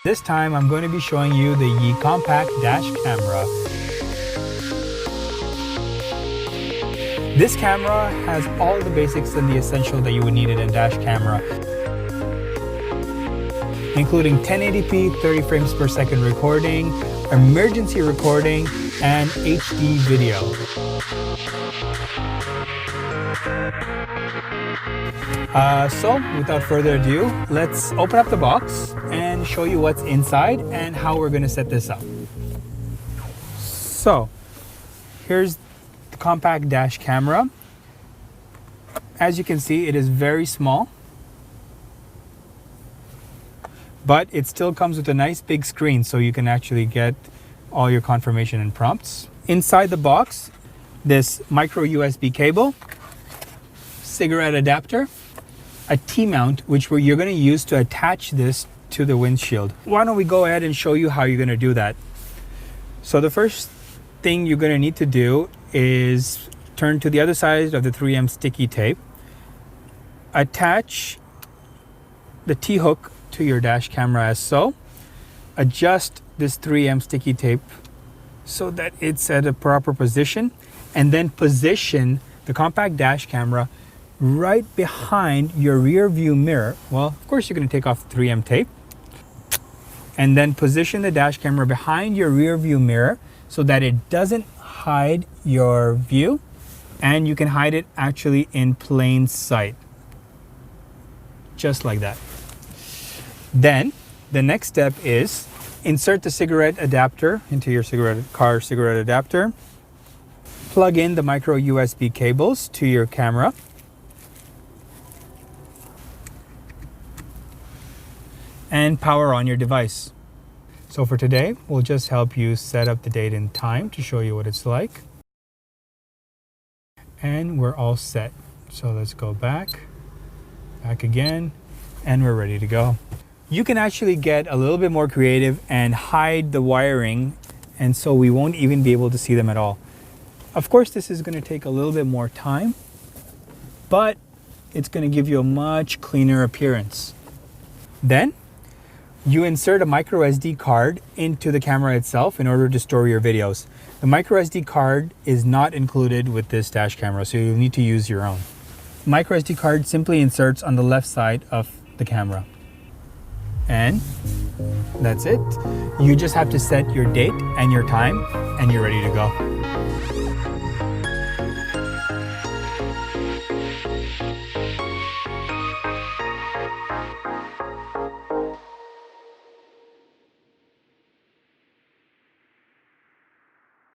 This time I'm going to be showing you the compact dash camera. This camera has all the basics and the essential that you would need in a dash camera, including 1080p 30 frames per second recording, emergency recording, and HD video. So without further ado, let's open up the box and show you what's inside and how we're going to set this up. So here's the compact dash camera. As you can see, it is very small, but it still comes with a nice big screen so you can actually get all your confirmation and prompts. Inside the box, this micro USB cable, cigarette adapter, a T-mount, which you're going to use to attach this to the windshield. Why don't we go ahead and show you how you're going to do that. So the first thing you're going to need to do is turn to the other side of the 3M sticky tape, attach the T-hook to your dash camera as so, adjust this 3M sticky tape so that it's at a proper position, and then position the compact dash camera right behind your rear view mirror. Well, of course you're going to take off the 3M tape, and then position the dash camera behind your rear view mirror so that it doesn't hide your view, and you can hide it actually in plain sight, just like that. Then the next step is insert the cigarette adapter into your car cigarette adapter, plug in the micro USB cables to your camera, and power on your device. So for today, we'll just help you set up the date and time to show you what it's like. And we're all set. So let's go back again, and we're ready to go. You can actually get a little bit more creative and hide the wiring, and so we won't even be able to see them at all. Of course, this is going to take a little bit more time, but it's going to give you a much cleaner appearance. Then you insert a micro SD card into the camera itself in order to store your videos. The micro SD card is not included with this dash camera, so you'll need to use your own. Micro SD card simply inserts on the left side of the camera. And that's it. You just have to set your date and your time, and you're ready to go.